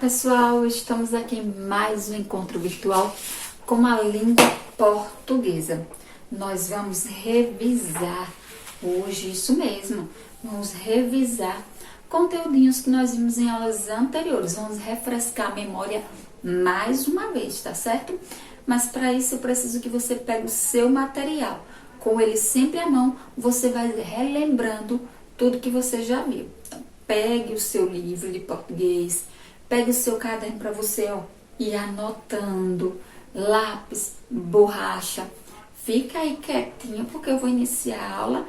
pessoal, estamos aqui em mais um encontro virtual com a língua portuguesa. Nós vamos revisar hoje, isso mesmo, vamos revisar conteúdinhos que nós vimos em aulas anteriores. Vamos refrescar a memória mais uma vez, tá certo? Mas para isso eu preciso que você pegue o seu material. Com ele sempre à mão, você vai relembrando tudo que você já viu. Então, pegue o seu livro de português, pegue o seu caderno para você ir anotando, lápis, borracha. Fica aí quietinho porque eu vou iniciar a aula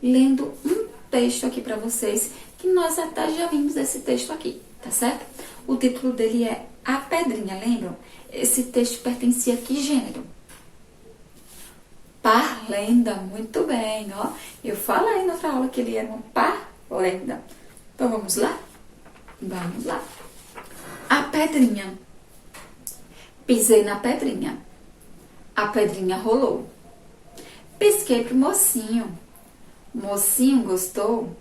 lendo um texto aqui para vocês, que nós até já vimos esse texto aqui, tá certo? O título dele é A Pedrinha, lembram? Esse texto pertencia a que gênero? Parlenda, muito bem, ó. Eu falei na outra aula que ele era uma parlenda. Então vamos lá? Vamos lá. A pedrinha. Pisei na pedrinha. A pedrinha rolou. Pisquei pro mocinho. Mocinho gostou.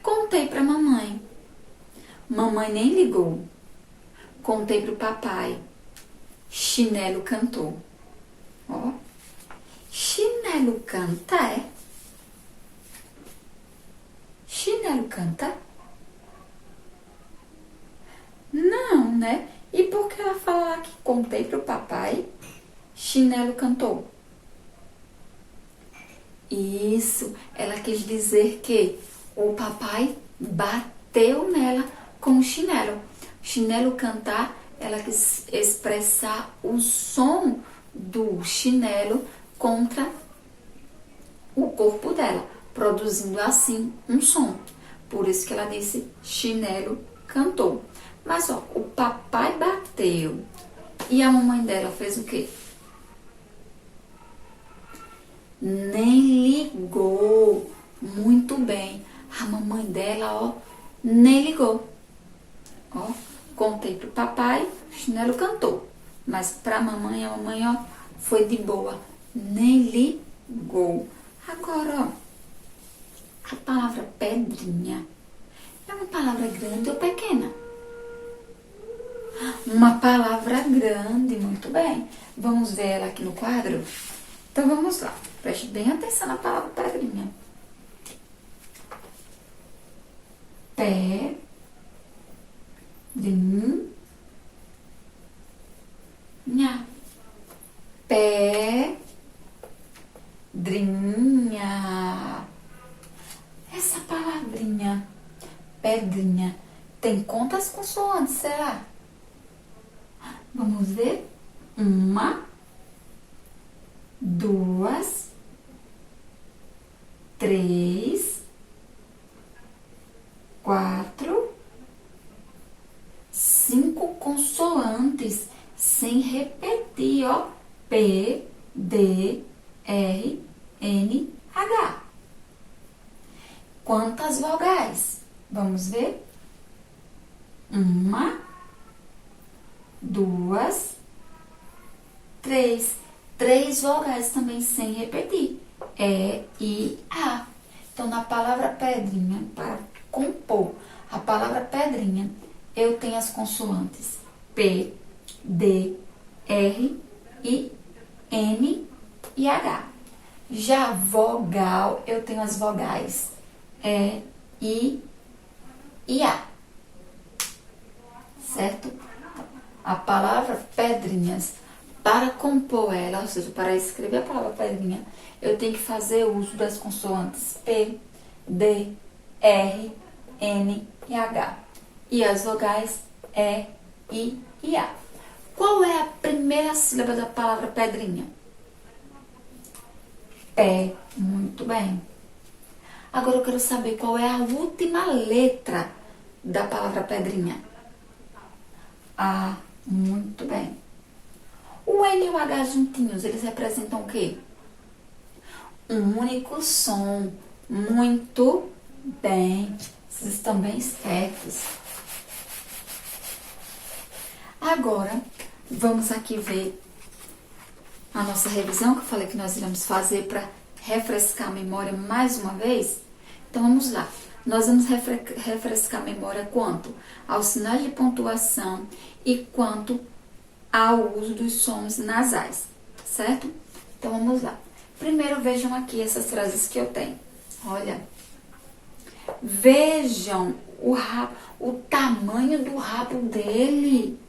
Contei pra mamãe. Mamãe nem ligou. Contei pro papai. Chinelo cantou. Ó. Chinelo canta, é? Chinelo canta? Não, né? E por que ela fala lá que contei pro papai? Chinelo cantou. Isso, ela quis dizer que o papai bateu nela com o chinelo. Chinelo cantar, ela quis expressar o som do chinelo contra o corpo dela, produzindo assim um som. Por isso que ela disse chinelo cantou. Mas ó, o papai bateu e a mamãe dela fez o quê? Nem ligou. Muito bem. A mamãe dela, ó, nem ligou. Ó, contei pro papai, o chinelo cantou. Mas pra mamãe, a mamãe, ó, foi de boa. Nem ligou. Agora, ó, a palavra pedrinha é uma palavra grande ou pequena? Uma palavra grande, muito bem. Vamos ver ela aqui no quadro? Então vamos lá. Preste bem atenção na palavra pedrinha. Pedrinha. Pedrinha. Essa palavrinha, pedrinha, tem quantas consoantes, será? Vamos ver. 1, 2, 3, 4, 5 consoantes, sem repetir, ó. P, D, R, N, H. Quantas vogais? Vamos ver. 1, 2, 3. 3 vogais também sem repetir. E, I, A. Então, na palavra pedrinha, para compor a palavra pedrinha, eu tenho as consoantes P, D, R, I, N e H. Já vogal, eu tenho as vogais E, I e A. Certo? A palavra pedrinhas, para compor ela, ou seja, para escrever a palavra pedrinha, eu tenho que fazer uso das consoantes P, D, R, N e H. E as vogais E, I e A. Qual é a primeira sílaba da palavra pedrinha? Pé. Muito bem. Agora eu quero saber qual é a última letra da palavra pedrinha. A. Muito bem. O N e o H juntinhos, eles representam o quê? Um único som. Muito bem. Vocês estão bem espertos. Agora, vamos aqui ver a nossa revisão, que eu falei que nós iremos fazer para refrescar a memória mais uma vez. Então, vamos lá. Nós vamos refrescar a memória quanto aos sinais de pontuação e quanto ao uso dos sons nasais, certo? Então, vamos lá. Primeiro, vejam aqui essas frases que eu tenho. Olha, vejam o tamanho do rabo dele.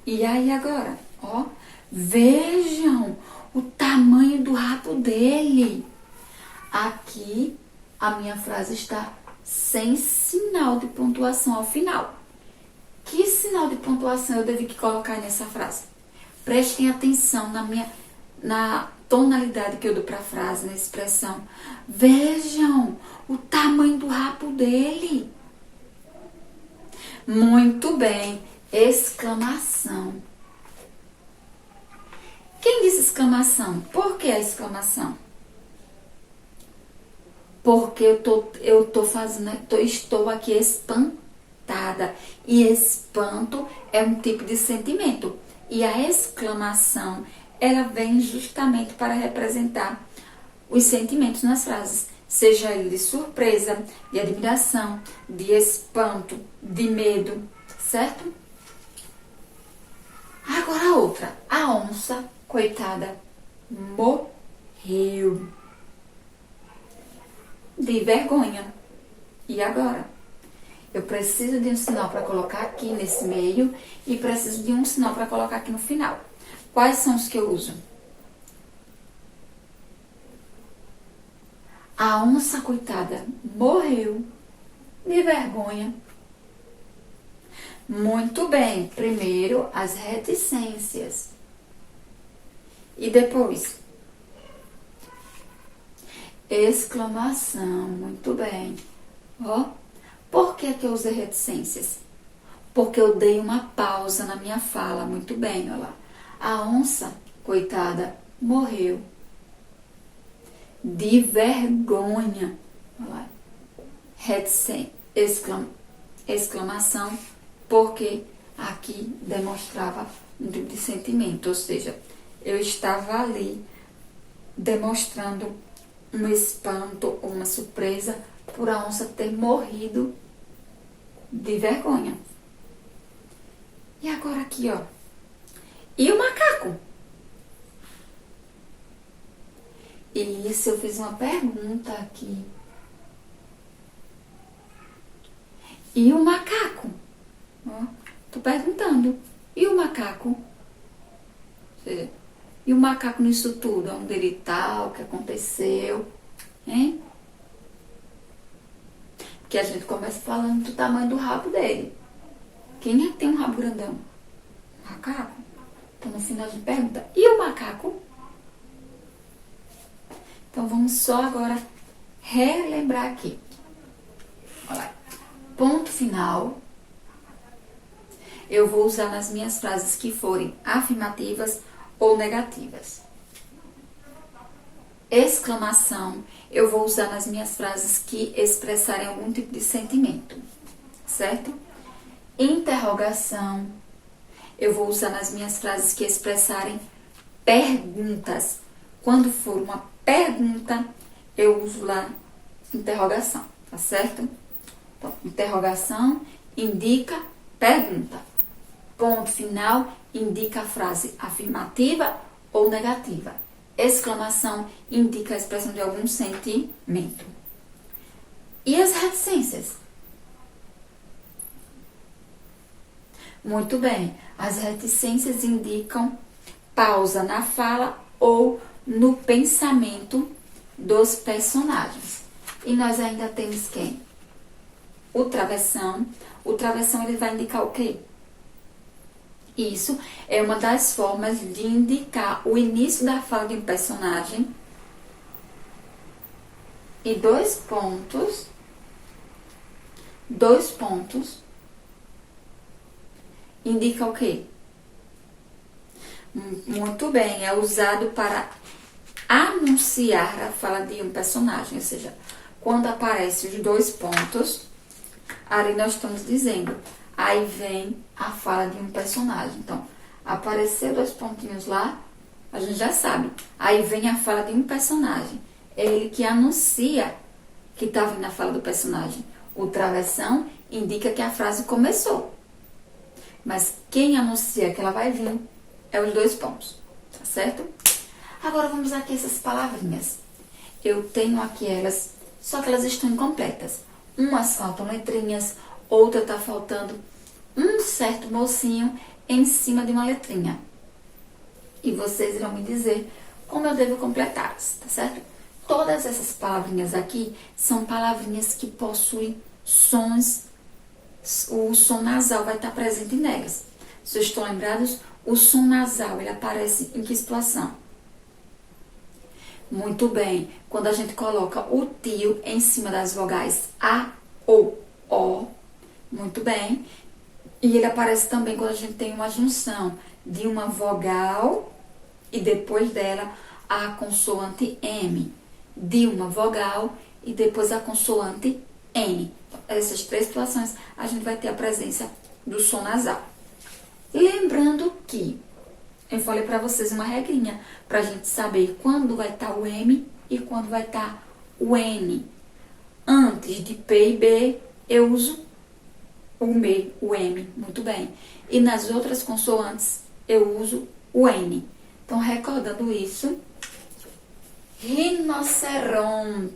E aí agora, ó, vejam o tamanho do rabo dele. Aqui a minha frase está sem sinal de pontuação ao final. Que sinal de pontuação eu devo colocar nessa frase? Prestem atenção na tonalidade que eu dou para a frase, na expressão. Vejam o tamanho do rabo dele. Muito bem. Exclamação. Quem disse exclamação? Por que a exclamação? Porque estou aqui espantada. E espanto é um tipo de sentimento. E a exclamação, ela vem justamente para representar os sentimentos nas frases. Seja ele de surpresa, de admiração, de espanto, de medo, certo? Agora a outra. A onça, coitada, morreu de vergonha. E agora? Eu preciso de um sinal para colocar aqui nesse meio e preciso de um sinal para colocar aqui no final. Quais são os que eu uso? A onça, coitada, morreu de vergonha. Muito bem. Primeiro, as reticências. E depois? Exclamação. Muito bem. Ó, por que eu usei reticências? Porque eu dei uma pausa na minha fala. Muito bem, olha lá. A onça, coitada, morreu de vergonha. Olha lá. Exclamação, porque aqui demonstrava um tipo de sentimento, ou seja, eu estava ali demonstrando um espanto ou uma surpresa por a onça ter morrido de vergonha. E agora aqui, ó. E o macaco? E isso eu fiz uma pergunta aqui. E o macaco? Ó, tô perguntando. E o macaco? Ou seja, e o macaco nisso tudo? Onde ele tá? O que aconteceu? Hein? Porque a gente começa falando do tamanho do rabo dele. Quem é que tem um rabo grandão? Macaco. Então, no final a gente pergunta, e o macaco? Então, vamos só agora relembrar aqui. Olha lá. Ponto final. Eu vou usar nas minhas frases que forem afirmativas ou negativas. Exclamação, eu vou usar nas minhas frases que expressarem algum tipo de sentimento, certo? Interrogação, eu vou usar nas minhas frases que expressarem perguntas. Quando for uma pergunta, eu uso lá interrogação, tá certo? Então, interrogação indica pergunta. Ponto final indica a frase afirmativa ou negativa. Exclamação indica a expressão de algum sentimento. E as reticências? Muito bem, as reticências indicam pausa na fala ou no pensamento dos personagens. E nós ainda temos quem? O travessão. O travessão ele vai indicar o quê? Isso é uma das formas de indicar o início da fala de um personagem. E dois pontos indica o quê? Muito bem, é usado para anunciar a fala de um personagem, ou seja, quando aparecem os dois pontos, ali nós estamos dizendo, aí vem a fala de um personagem. Então, apareceu dois pontinhos lá, a gente já sabe. Aí vem a fala de um personagem. É ele que anuncia que está vindo na fala do personagem. O travessão indica que a frase começou. Mas quem anuncia que ela vai vir é os dois pontos, tá certo? Agora vamos aqui essas palavrinhas. Eu tenho aqui elas, só que elas estão incompletas. Umas faltam letrinhas, outra está faltando um certo mocinho em cima de uma letrinha. E vocês irão me dizer como eu devo completá-las, tá certo? Todas essas palavrinhas aqui são palavrinhas que possuem sons, o som nasal vai estar presente nelas. Se vocês estão lembrados, o som nasal, ele aparece em que situação? Muito bem, quando a gente coloca o tio em cima das vogais A ou O, muito bem. E ele aparece também quando a gente tem uma junção de uma vogal e depois dela a consoante M. De uma vogal e depois a consoante N. Então, essas três situações a gente vai ter a presença do som nasal. Lembrando que eu falei para vocês uma regrinha para a gente saber quando vai estar o M e quando vai estar o N. Antes de P e B, eu uso o M, muito bem. E nas outras consoantes, eu uso o N. Então, recordando isso, rinoceronte.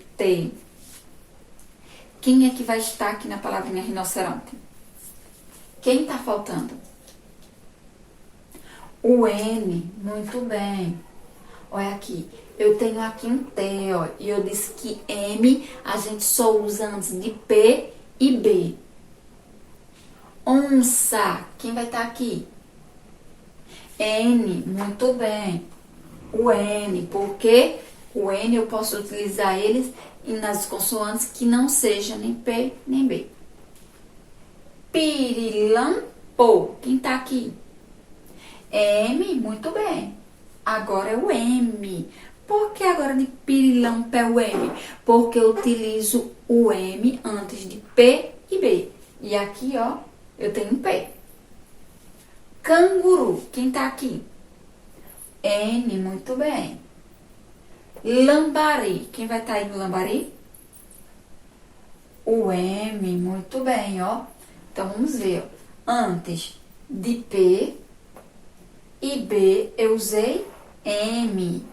Quem é que vai estar aqui na palavrinha rinoceronte? Quem está faltando? O N, muito bem. Olha aqui, eu tenho aqui um T, ó, e eu disse que M a gente só usa antes de P e B. Onça, quem vai estar aqui? N, muito bem. O N, porque o N eu posso utilizar eles nas consoantes que não sejam nem P nem B. Pirilampo, quem tá aqui? M, muito bem. Agora é o M. Por que agora de pirilampo é o M? Porque eu utilizo o M antes de P e B. E aqui, ó, eu tenho um P. Canguru, quem tá aqui? N, muito bem. Lambari, quem vai estar aí no lambari? O M, muito bem, ó. Então, vamos ver, ó. Antes de P e B, eu usei M.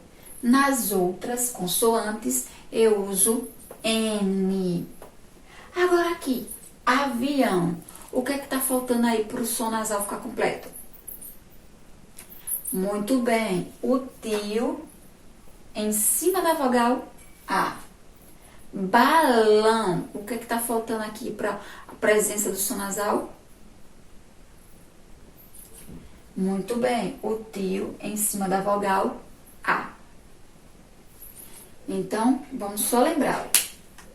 Nas outras consoantes, eu uso N. Agora aqui, avião. O que é que tá faltando aí para o som nasal ficar completo? Muito bem, o tio em cima da vogal A. Balão. O que é que tá faltando aqui para a presença do som nasal? Muito bem, o tio em cima da vogal A. Então, vamos só lembrar.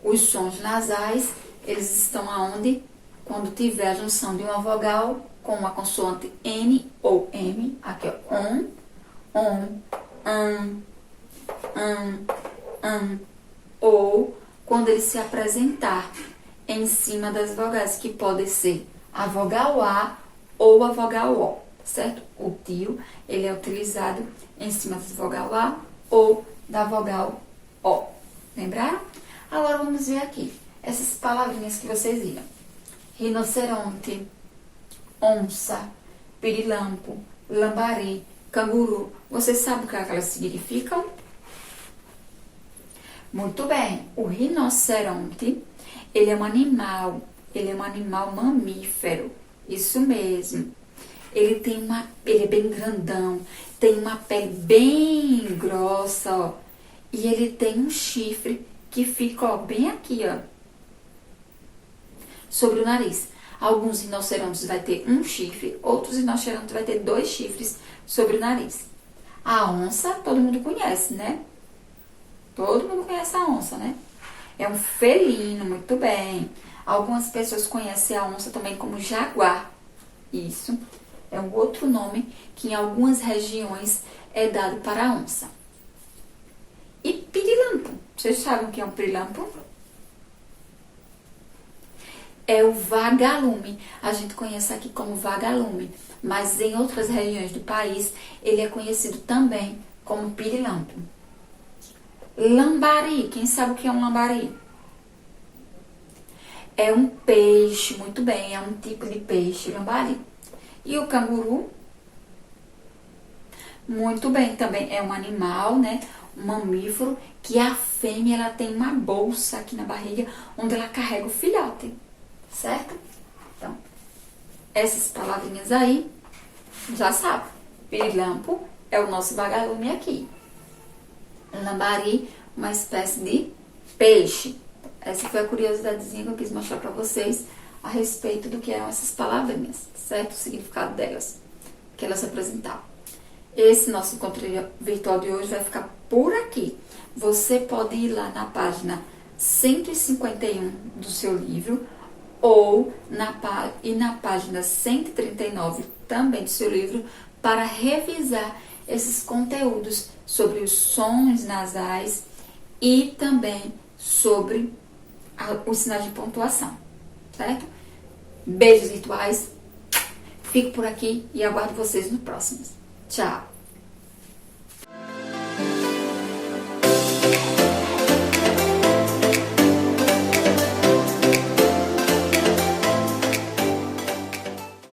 Os sons nasais, eles estão aonde? Quando tiver a junção de uma vogal com uma consoante N ou M. Aqui, ó. Ou quando ele se apresentar em cima das vogais, que pode ser a vogal A ou a vogal O, certo? O tio, ele é utilizado em cima da vogal A ou da vogal O. Lembraram? Agora vamos ver aqui essas palavrinhas que vocês viram. Rinoceronte, onça, pirilampo, lambari, canguru. Vocês sabem o que elas significam? Muito bem, o rinoceronte, ele é um animal mamífero, isso mesmo. Ele é bem grandão, tem uma pele bem grossa, ó, e ele tem um chifre que fica, ó, bem aqui, ó, sobre o nariz. Alguns rinocerontes vai ter um chifre, outros rinocerontes vai ter 2 chifres sobre o nariz. A onça, todo mundo conhece, né? Todo mundo conhece a onça, né? É um felino, muito bem. Algumas pessoas conhecem a onça também como jaguar. Isso é um outro nome que em algumas regiões é dado para a onça. E pirilampo. Vocês sabem o que é um pirilampo? É o vagalume. A gente conhece aqui como vagalume, mas em outras regiões do país ele é conhecido também como pirilampo. Lambari. Quem sabe o que é um lambari? é um peixe, muito bem, é um tipo de peixe, lambari. E o canguru, muito bem, também é um animal, né? Um mamífero, que a fêmea ela tem uma bolsa aqui na barriga, onde ela carrega o filhote, certo? Então, essas palavrinhas aí, já sabe. Pirilampo é o nosso vagalume aqui. Lambari, uma espécie de peixe. Essa foi a curiosidadezinha que eu quis mostrar pra vocês a respeito do que eram essas palavrinhas, certo? O significado delas, que elas representavam. Esse nosso encontro virtual de hoje vai ficar por aqui. Você pode ir lá na página 151 do seu livro ou na página 139 também do seu livro para revisar esses conteúdos sobre os sons nasais e também sobre os sinais de pontuação, certo? Beijos virtuais. Fico por aqui e aguardo vocês no próximo. Tchau!